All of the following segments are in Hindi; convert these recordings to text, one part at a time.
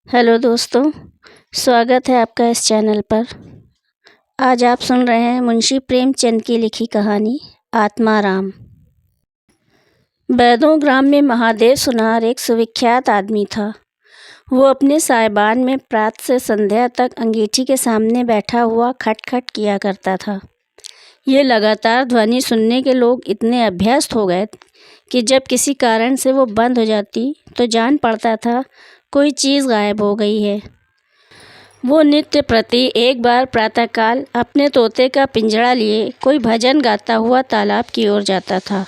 हेलो दोस्तों, स्वागत है आपका इस चैनल पर। आज आप सुन रहे हैं मुंशी प्रेमचंद की लिखी कहानी आत्माराम। बैदों ग्राम में महादेव सुनार एक सुविख्यात आदमी था। वो अपने साइबान में प्रातः से संध्या तक अंगीठी के सामने बैठा हुआ खटखट किया करता था। ये लगातार ध्वनि सुनने के लोग इतने अभ्यस्त हो गए कि जब किसी कारण से वो बंद हो जाती तो जान पड़ता था कोई चीज़ गायब हो गई है। वो नित्य प्रति एक बार प्रातःकाल अपने तोते का पिंजड़ा लिए कोई भजन गाता हुआ तालाब की ओर जाता था।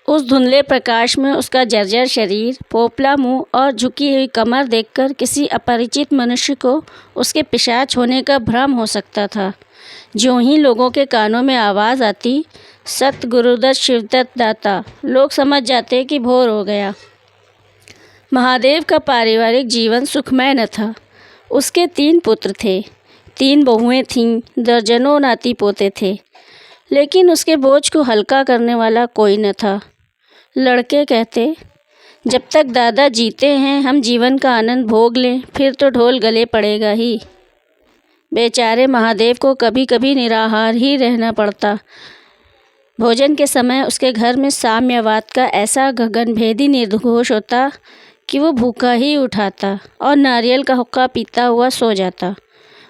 उस धुंधले प्रकाश में उसका जर्जर शरीर, पोपला मुंह और झुकी हुई कमर देखकर किसी अपरिचित मनुष्य को उसके पिशाच होने का भ्रम हो सकता था। ज्यों ही लोगों के कानों में आवाज़ आती, सत गुरुदत्त शिवदत्त दाता, लोग समझ जाते कि भोर हो गया। महादेव का पारिवारिक जीवन सुखमय न था। उसके 3 पुत्र थे, 3 बहुएं थीं, दर्जनों नाती पोते थे, लेकिन उसके बोझ को हल्का करने वाला कोई न था। लड़के कहते, जब तक दादा जीते हैं हम जीवन का आनंद भोग लें, फिर तो ढोल गले पड़ेगा ही। बेचारे महादेव को कभी कभी निराहार ही रहना पड़ता। भोजन के समय उसके घर में साम्यवाद का ऐसा गगनभेदी निर्घोष होता कि वो भूखा ही उठाता और नारियल का हुक्का पीता हुआ सो जाता।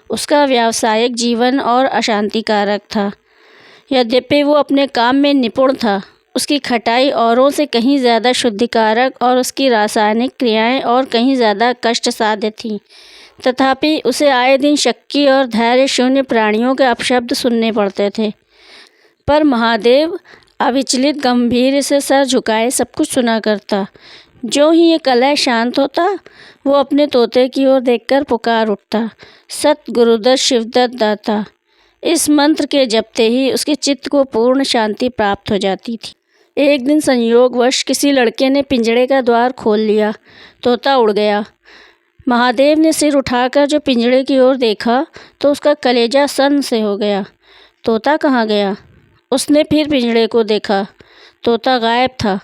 उसका व्यावसायिक जीवन और अशांतिकारक था। यद्यपि वो अपने काम में निपुण था, उसकी खटाई औरों से कहीं ज़्यादा शुद्धिकारक और उसकी रासायनिक क्रियाएं और कहीं ज़्यादा कष्टसाध्य थीं। तथापि उसे आए दिन शक्की और धैर्य शून्य प्राणियों के अपशब्द सुनने पड़ते थे। पर महादेव अविचलित गंभीर से सर झुकाए सब कुछ सुना करता। जो ही ये कलह शांत होता, वो अपने तोते की ओर देखकर पुकार उठता, सत गुरुदत्त शिवदत्त दाता। इस मंत्र के जपते ही उसके चित्त को पूर्ण शांति प्राप्त हो जाती थी। एक दिन संयोगवश किसी लड़के ने पिंजड़े का द्वार खोल लिया। तोता उड़ गया। महादेव ने सिर उठाकर जो पिंजड़े की ओर देखा तो उसका कलेजा सन्न से हो गया। तोता कहाँ गया? उसने फिर पिंजड़े को देखा। तोता गायब था।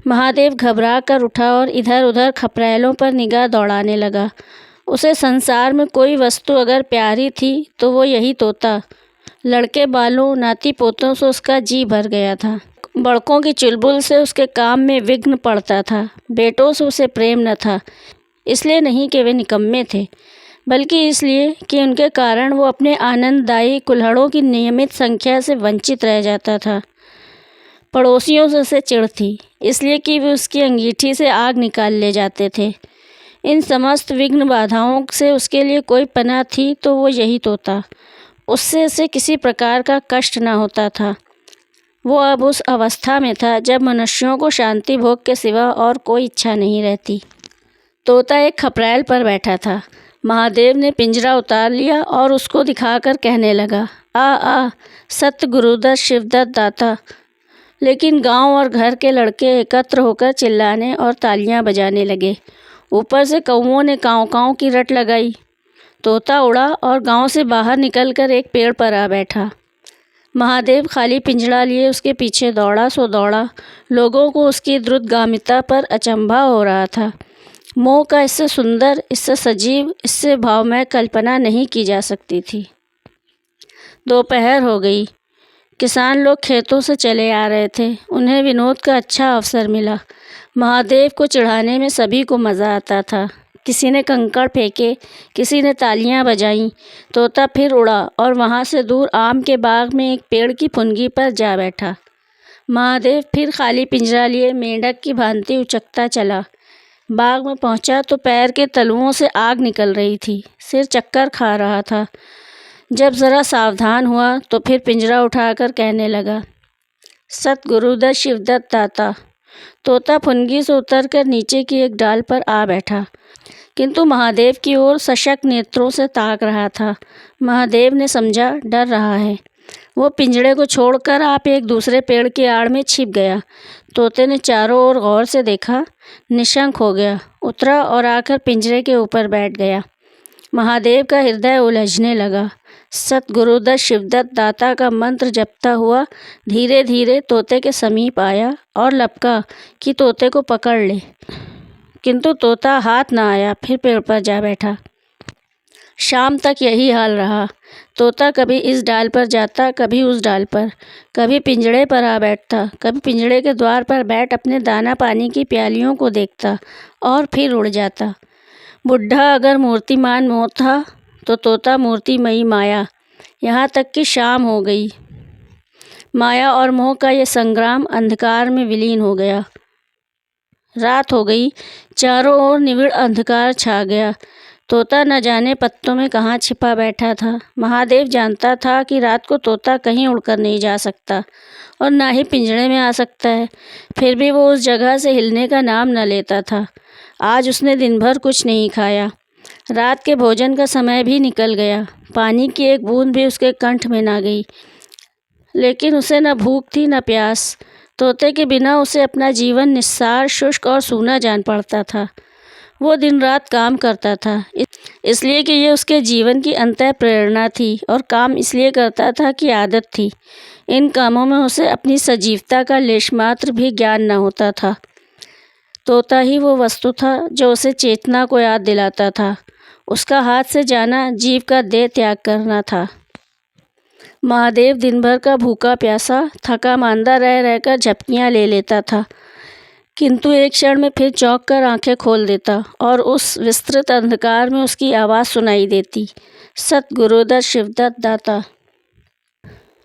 महादेव घबरा कर उठा और इधर उधर खपरेलों पर निगाह दौड़ाने लगा। उसे संसार में कोई वस्तु अगर प्यारी थी तो वो यही तोता। लड़के बालों, नाती पोतों से उसका जी भर गया था। बड़कों की चुलबुल से उसके काम में विघ्न पड़ता था। बेटों से उसे प्रेम न था, इसलिए नहीं कि वे निकम्मे थे, बल्कि इसलिए कि उनके कारण वो अपने आनंददायी कुल्हड़ों की नियमित संख्या से वंचित रह जाता था। पड़ोसियों से उसे चिढ़ थी, इसलिए कि वे उसकी अंगीठी से आग निकाल ले जाते थे। इन समस्त विघ्न बाधाओं से उसके लिए कोई पनाह थी तो वो यही तोता। उससे उसे किसी प्रकार का कष्ट न होता था। वो अब उस अवस्था में था जब मनुष्यों को शांति भोग के सिवा और कोई इच्छा नहीं रहती। तोता एक खपरेल पर बैठा था। महादेव ने पिंजरा उतार लिया और उसको दिखाकर कहने लगा, आ सत्य गुरुदत्त शिवदत्त दाता। लेकिन गांव और घर के लड़के एकत्र होकर चिल्लाने और तालियां बजाने लगे। ऊपर से कौवों ने काँव काँव की रट लगाई। तोता उड़ा और गांव से बाहर निकलकर एक पेड़ पर आ बैठा। महादेव खाली पिंजड़ा लिए उसके पीछे दौड़ा सो दौड़ा। लोगों को उसकी द्रुतगामिता पर अचंभा हो रहा था। मोह का इससे सुंदर, इससे सजीव, इससे भावमय कल्पना नहीं की जा सकती थी। दोपहर हो गई। किसान लोग खेतों से चले आ रहे थे। उन्हें विनोद का अच्छा अवसर मिला। महादेव को चिढ़ाने में सभी को मज़ा आता था। किसी ने कंकड़ फेंके, किसी ने तालियां बजाईं। तोता फिर उड़ा और वहां से दूर आम के बाग में एक पेड़ की फुनगी पर जा बैठा। महादेव फिर खाली पिंजरा लिए मेंढक की भांति उचकता चला। बाग में पहुंचा तो पैर के तलुओं से आग निकल रही थी। सिर चक्कर खा रहा था। जब ज़रा सावधान हुआ तो फिर पिंजरा उठाकर कहने लगा, सत गुरुदत्त शिवदत्त दाता। तोता फुनगी से उतरकर नीचे की एक डाल पर आ बैठा, किंतु महादेव की ओर सशक नेत्रों से ताक रहा था। महादेव ने समझा डर रहा है। वो पिंजड़े को छोड़कर आप एक दूसरे पेड़ की आड़ में छिप गया। तोते ने चारों ओर गौर से देखा, निशंक हो गया, उतरा और आकर पिंजरे के ऊपर बैठ गया। महादेव का हृदय उलझने लगा। सत गुरुदत्त शिवदत्त दाता का मंत्र जपता हुआ धीरे धीरे तोते के समीप आया और लपका कि तोते को पकड़ ले। किंतु तोता हाथ ना आया, फिर पेड़ पर जा बैठा। शाम तक यही हाल रहा। तोता कभी इस डाल पर जाता, कभी उस डाल पर, कभी पिंजड़े पर आ बैठता, कभी पिंजड़े के द्वार पर बैठ अपने दाना पानी की प्यालियों को देखता और फिर उड़ जाता। बुढ़ा अगर मूर्तिमान मोह था तो तोता मूर्तिमयी माया। यहाँ तक कि शाम हो गई। माया और मोह का ये संग्राम अंधकार में विलीन हो गया। रात हो गई, चारों ओर निविड़ अंधकार छा गया। तोता न जाने पत्तों में कहाँ छिपा बैठा था। महादेव जानता था कि रात को तोता कहीं उड़कर नहीं जा सकता और ना ही पिंजड़े में आ सकता है। फिर भी वो उस जगह से हिलने का नाम न लेता था। आज उसने दिन भर कुछ नहीं खाया। रात के भोजन का समय भी निकल गया। पानी की एक बूंद भी उसके कंठ में ना गई। लेकिन उसे न भूख थी न प्यास। तोते के बिना उसे अपना जीवन निस्सार, शुष्क और सूना जान पड़ता था। वो दिन रात काम करता था, इसलिए कि ये उसके जीवन की अंतः प्रेरणा थी, और काम इसलिए करता था कि आदत थी। इन कामों में उसे अपनी सजीवता का लेशमात्र भी ज्ञान न होता था। तोता ही वो वस्तु था जो उसे चेतना को याद दिलाता था। उसका हाथ से जाना जीव का देह त्याग करना था। महादेव दिन भर का भूखा प्यासा, थका मांदा रह रहकर झपकियाँ ले लेता था, किंतु एक क्षण में फिर चौंक कर आंखें खोल देता और उस विस्तृत अंधकार में उसकी आवाज़ सुनाई देती, सत गुरुदत्त शिवदत्त दाता।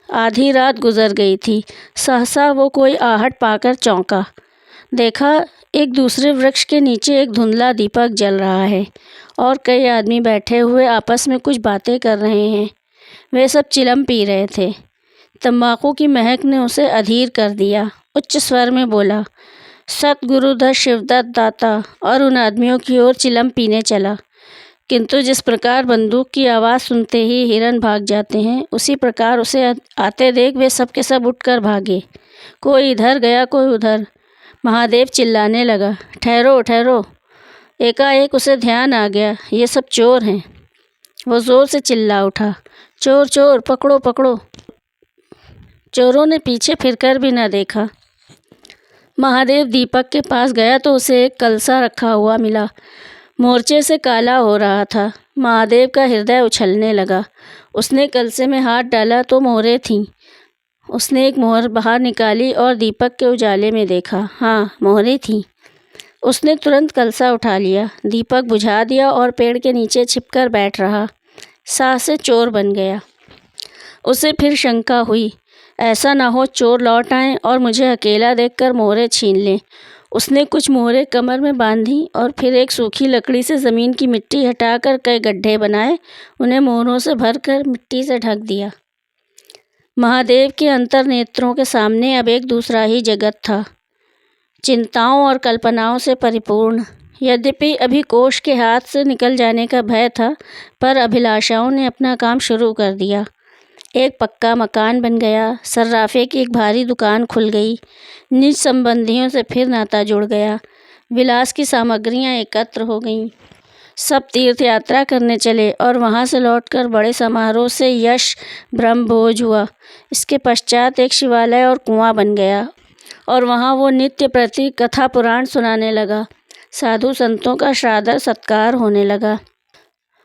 आधी रात गुजर गई थी। सहसा वो कोई आहट पाकर चौंका। देखा, एक दूसरे वृक्ष के नीचे एक धुंधला दीपक जल रहा है और कई आदमी बैठे हुए आपस में कुछ बातें कर रहे हैं। वे सब चिलम पी रहे थे। तंबाकू की महक ने उसे अधीर कर दिया। उच्च स्वर में बोला, सतगुरुदत्त शिवदत्त दाता, और उन आदमियों की ओर चिलम पीने चला। किंतु जिस प्रकार बंदूक की आवाज़ सुनते ही हिरन भाग जाते हैं, उसी प्रकार उसे आते देख वे सब के सब उठकर भागे। कोई इधर गया, कोई उधर। महादेव चिल्लाने लगा, ठहरो ठहरो। एकाएक उसे ध्यान आ गया, ये सब चोर हैं। वो ज़ोर से चिल्ला उठा, चोर चोर, पकड़ो पकड़ो। चोरों ने पीछे फिरकर भी न देखा। महादेव दीपक के पास गया तो उसे एक कलसा रखा हुआ मिला। मोर्चे से काला हो रहा था। महादेव का हृदय उछलने लगा। उसने कलसे में हाथ डाला तो मोहरें थीं। उसने एक मोहर बाहर निकाली और दीपक के उजाले में देखा। हाँ, मोहरें थीं। उसने तुरंत कलसा उठा लिया, दीपक बुझा दिया और पेड़ के नीचे छिपकर बैठ रहा। साह से चोर बन गया। उसे फिर शंका हुई, ऐसा ना हो चोर लौट आएं और मुझे अकेला देखकर मोहरें छीन लें। उसने कुछ मोहरें कमर में बांधी और फिर एक सूखी लकड़ी से ज़मीन की मिट्टी हटाकर कई गड्ढे बनाए, उन्हें मोहरों से भरकर मिट्टी से ढक दिया। महादेव के अंतर्नेत्रों के सामने अब एक दूसरा ही जगत था, चिंताओं और कल्पनाओं से परिपूर्ण। यद्यपि अभी कोष के हाथ से निकल जाने का भय था, पर अभिलाषाओं ने अपना काम शुरू कर दिया। एक पक्का मकान बन गया, सर्राफे की एक भारी दुकान खुल गई, निज संबंधियों से फिर नाता जुड़ गया, विलास की सामग्रियां एकत्र हो गईं। सब तीर्थ यात्रा करने चले और वहां से लौटकर बड़े समारोह से यश ब्रह्मभोज हुआ। इसके पश्चात एक शिवालय और कुआं बन गया और वहां वो नित्य प्रति कथा पुराण सुनाने लगा। साधु संतों का श्राद्ध सत्कार होने लगा।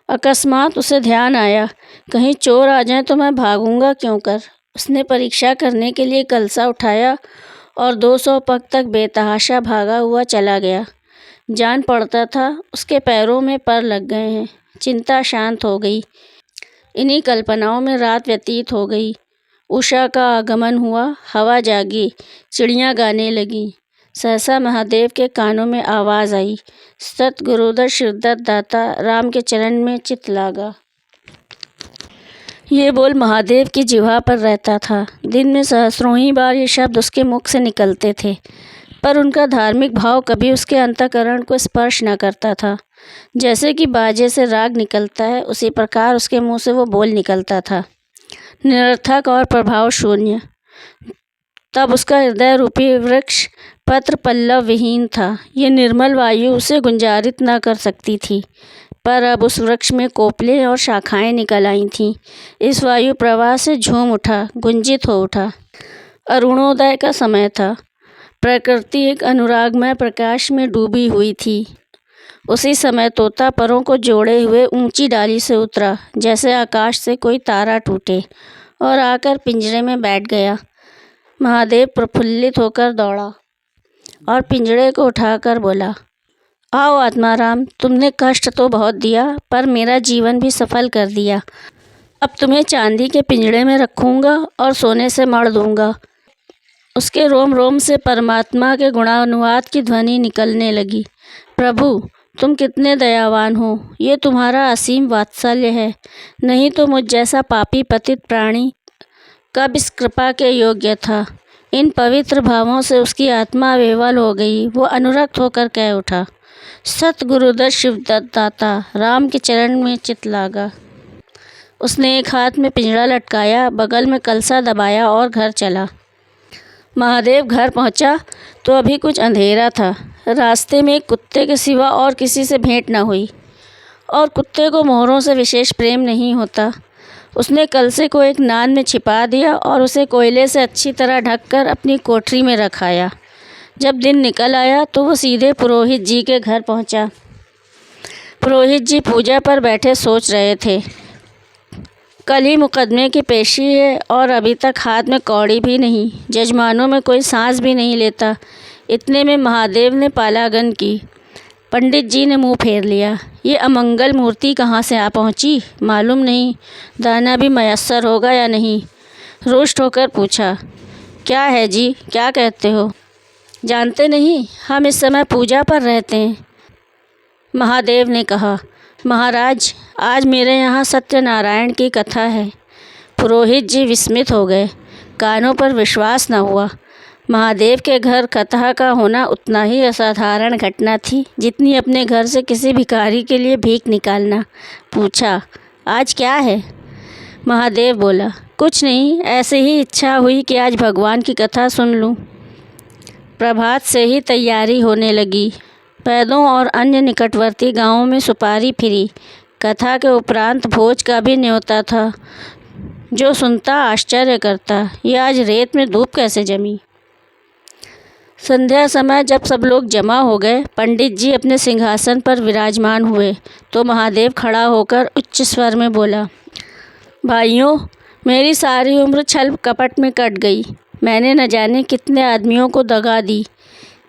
अकस्मात उसे ध्यान आया, कहीं चोर आ जाए तो मैं भागूंगा क्यों कर। उसने परीक्षा करने के लिए कलसा उठाया और 200 पग तक बेतहाशा भागा हुआ चला गया। जान पड़ता था उसके पैरों में पर लग गए हैं। चिंता शांत हो गई। इन्हीं कल्पनाओं में रात व्यतीत हो गई। उषा का आगमन हुआ, हवा जागी, चिड़ियाँ गाने लगीं। सहसा महादेव के कानों में आवाज़ आई, सत गुरुदत्त शिवदत्त दाता, राम के चरण में चित लागा। ये बोल महादेव की जिह्वा पर रहता था। दिन में सहस्रों ही बार ये शब्द उसके मुख से निकलते थे, पर उनका धार्मिक भाव कभी उसके अंतःकरण को स्पर्श न करता था। जैसे कि बाजे से राग निकलता है, उसी प्रकार उसके मुंह से वो बोल निकलता था, निरर्थक और प्रभाव शून्य। तब उसका हृदय रूपी वृक्ष पत्र पल्लव विहीन था। ये निर्मल वायु उसे गुंजारित न कर सकती थी, पर अब उस वृक्ष में कोपलें और शाखाएं निकल आई थीं। इस वायु प्रवाह से झूम उठा, गुंजित हो उठा। अरुणोदय का समय था। प्रकृति एक अनुरागमय प्रकाश में डूबी हुई थी। उसी समय तोता परों को जोड़े हुए ऊंची डाली से उतरा, जैसे आकाश से कोई तारा टूटे, और आकर पिंजरे में बैठ गया। महादेव प्रफुल्लित होकर दौड़ा और पिंजरे को उठाकर बोला, आओ आत्माराम, तुमने कष्ट तो बहुत दिया, पर मेरा जीवन भी सफल कर दिया। अब तुम्हें चांदी के पिंजरे में रखूँगा और सोने से मढ़ दूँगा। उसके रोम रोम से परमात्मा के गुणानुवाद की ध्वनि निकलने लगी। प्रभु, तुम कितने दयावान हो, ये तुम्हारा असीम वात्सल्य है। नहीं तो मुझ जैसा पापी पतित प्राणी कब इस कृपा के योग्य था। इन पवित्र भावों से उसकी आत्मा विह्वल हो गई। वो अनुरक्त होकर कह उठा, सतगुरुदत्त शिवदत्त दाता, राम के चरण में चित लागा। उसने एक हाथ में पिंजरा लटकाया, बगल में कलसा दबाया और घर चला। महादेव घर पहुंचा तो अभी कुछ अंधेरा था। रास्ते में एक कुत्ते के सिवा और किसी से भेंट न हुई, और कुत्ते को मोहरों से विशेष प्रेम नहीं होता। उसने कलसे को एक नाद में छिपा दिया और उसे कोयले से अच्छी तरह ढककर अपनी कोठरी में रखाया। जब दिन निकल आया तो वो सीधे पुरोहित जी के घर पहुंचा। पुरोहित जी पूजा पर बैठे सोच रहे थे। कल ही मुकदमे की पेशी है और अभी तक हाथ में कौड़ी भी नहीं, जजमानों में कोई सांस भी नहीं लेता। इतने में महादेव ने पालागन की। पंडित जी ने मुंह फेर लिया। ये अमंगल मूर्ति कहाँ से आ पहुँची, मालूम नहीं दाना भी मयस्सर होगा या नहीं। रुष्ट होकर पूछा, क्या है जी, क्या कहते हो? जानते नहीं, हम इस समय पूजा पर रहते हैं। महादेव ने कहा, महाराज, आज मेरे यहाँ सत्यनारायण की कथा है। पुरोहित जी विस्मित हो गए, कानों पर विश्वास न हुआ। महादेव के घर कथा का होना उतना ही असाधारण घटना थी जितनी अपने घर से किसी भिखारी के लिए भीख निकालना। पूछा, आज क्या है? महादेव बोला, कुछ नहीं, ऐसे ही इच्छा हुई कि आज भगवान की कथा सुन लूं। प्रभात से ही तैयारी होने लगी। पैदों और अन्य निकटवर्ती गांवों में सुपारी फिरी। कथा के उपरांत भोज का भी न्योता था। जो सुनता आश्चर्य करता, ये आज रेत में धूप कैसे जमी। संध्या समय जब सब लोग जमा हो गए, पंडित जी अपने सिंहासन पर विराजमान हुए तो महादेव खड़ा होकर उच्च स्वर में बोला, भाइयों, मेरी सारी उम्र छल कपट में कट गई। मैंने न जाने कितने आदमियों को दगा दी,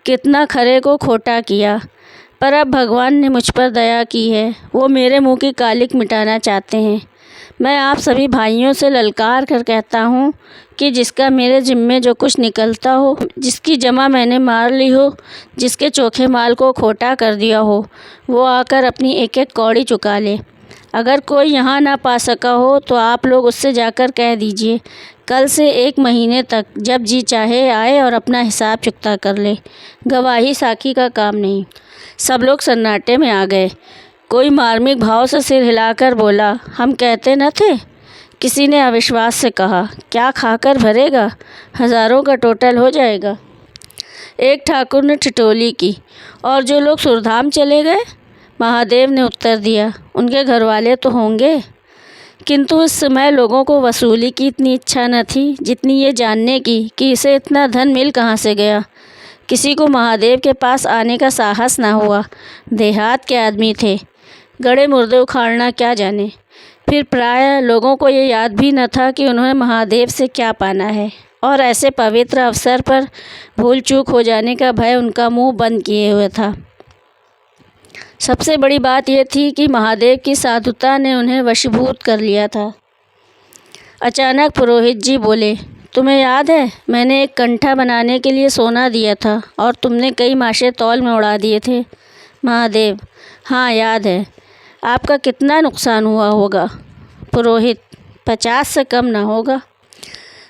कितना खरे को खोटा किया, पर अब भगवान ने मुझ पर दया की है। वो मेरे मुंह की कालिक मिटाना चाहते हैं। मैं आप सभी भाइयों से ललकार कर कहता हूँ कि जिसका मेरे जिम्मे जो कुछ निकलता हो, जिसकी जमा मैंने मार ली हो, जिसके चोखे माल को खोटा कर दिया हो, वो आकर अपनी एक एक कौड़ी चुका ले। अगर कोई यहाँ ना पा सका हो तो आप लोग उससे जाकर कह दीजिए, कल से 1 महीने तक जब जी चाहे आए और अपना हिसाब चुकता कर ले। गवाही साखी का काम नहीं। सब लोग सन्नाटे में आ गए। कोई मार्मिक भाव से सिर हिलाकर बोला, हम कहते न थे। किसी ने अविश्वास से कहा, क्या खाकर भरेगा, हज़ारों का टोटल हो जाएगा। एक ठाकुर ने ठिठोली की, और जो लोग सुरधाम चले गए? महादेव ने उत्तर दिया, उनके घरवाले तो होंगे। किंतु इस समय लोगों को वसूली की इतनी इच्छा न थी जितनी ये जानने की कि इसे इतना धन मिल कहाँ से गया। किसी को महादेव के पास आने का साहस न हुआ। देहात के आदमी थे, गड़े मुर्दे उखाड़ना क्या जाने। फिर प्रायः लोगों को ये याद भी न था कि उन्हें महादेव से क्या पाना है, और ऐसे पवित्र अवसर पर भूल चूक हो जाने का भय उनका मुंह बंद किए हुए था। सबसे बड़ी बात यह थी कि महादेव की साधुता ने उन्हें वशीभूत कर लिया था। अचानक पुरोहित जी बोले, तुम्हें याद है, मैंने एक कंठा बनाने के लिए सोना दिया था और तुमने कई माशे तौल में उड़ा दिए थे। महादेव, हाँ याद है। आपका कितना नुकसान हुआ होगा? पुरोहित, 50 से कम ना होगा।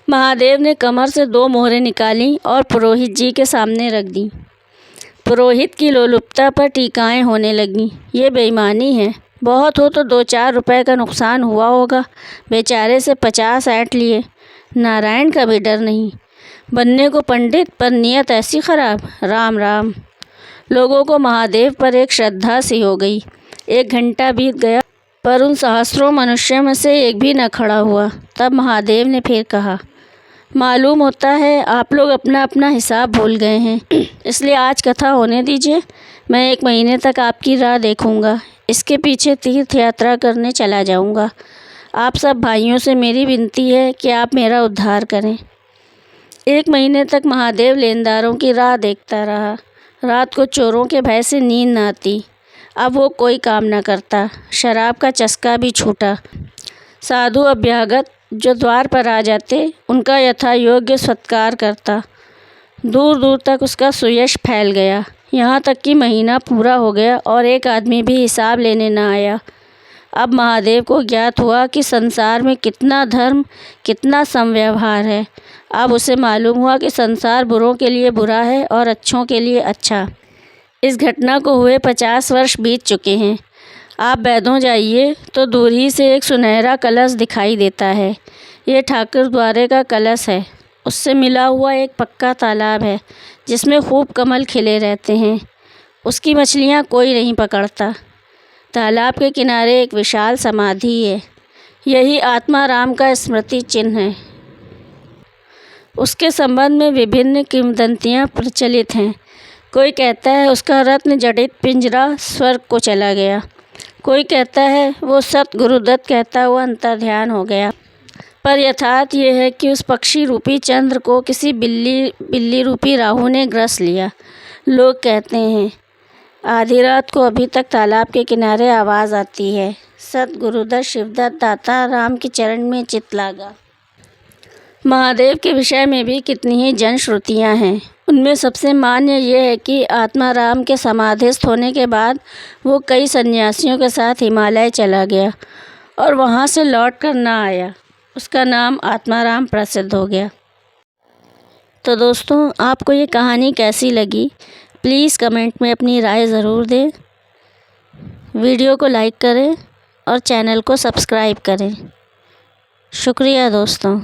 महादेव ने कमर से 2 मोहरें निकालीं और पुरोहित जी के सामने रख दी। पुरोहित की लोलुपता पर टीकाएं होने लगीं। ये बेईमानी है। बहुत हो तो 2-4 रुपए का नुकसान हुआ होगा। बेचारे से 50 ऐंठ लिए। नारायण का भी डर नहीं। बनने को पंडित, पर नियत ऐसी खराब। राम राम। लोगों को महादेव पर एक श्रद्धा सी हो गई। 1 घंटा बीत गया, पर उन सहस्रों मनुष्यों में से एक भी न खड़ा हुआ। तब महादेव ने फिर कहा, मालूम होता है आप लोग अपना अपना हिसाब भूल गए हैं, इसलिए आज कथा होने दीजिए। मैं 1 महीने तक आपकी राह देखूंगा। इसके पीछे तीर्थ यात्रा करने चला जाऊंगा। आप सब भाइयों से मेरी विनती है कि आप मेरा उद्धार करें। 1 महीने तक महादेव लेनदारों की राह देखता रहा। रात को चोरों के भय से नींद न आती। अब वो कोई काम न करता। शराब का चस्का भी छूटा। साधु अभ्यागत जो द्वार पर आ जाते, उनका यथा योग्य सत्कार करता। दूर दूर तक उसका सुयश फैल गया। यहाँ तक कि महीना पूरा हो गया और एक आदमी भी हिसाब लेने न आया। अब महादेव को ज्ञात हुआ कि संसार में कितना धर्म, कितना समव्यवहार है। अब उसे मालूम हुआ कि संसार बुरों के लिए बुरा है और अच्छों के लिए अच्छा। इस घटना को हुए 50 वर्ष बीत चुके हैं। आप बैदों जाइए तो दूर ही से एक सुनहरा कलश दिखाई देता है। ये ठाकुर द्वारे का कलश है। उससे मिला हुआ एक पक्का तालाब है जिसमें खूब कमल खिले रहते हैं। उसकी मछलियाँ कोई नहीं पकड़ता। तालाब के किनारे एक विशाल समाधि है। यही आत्माराम का स्मृति चिन्ह है। उसके संबंध में विभिन्न किंवदंतियाँ प्रचलित हैं। कोई कहता है उसका रत्न जड़ित पिंजरा स्वर्ग को चला गया। कोई कहता है वो सत गुरुदत्त कहता हुआ अंतर्ध्यान हो गया। पर यथार्थ ये है कि उस पक्षी रूपी चंद्र को किसी बिल्ली रूपी राहु ने ग्रस लिया। लोग कहते हैं आधी रात को अभी तक तालाब के किनारे आवाज़ आती है, सत गुरुदत्त शिवदत्त दाता राम के चरण में चित लागा। महादेव के विषय में भी कितनी ही जनश्रुतियाँ हैं। उनमें सबसे मान्य ये है कि आत्माराम के समाधिस्थ होने के बाद वो कई सन्यासियों के साथ हिमालय चला गया और वहाँ से लौट कर न आया। उसका नाम आत्माराम प्रसिद्ध हो गया। तो दोस्तों, आपको ये कहानी कैसी लगी, प्लीज़ कमेंट में अपनी राय ज़रूर दें। वीडियो को लाइक करें और चैनल को सब्सक्राइब करें। शुक्रिया दोस्तों।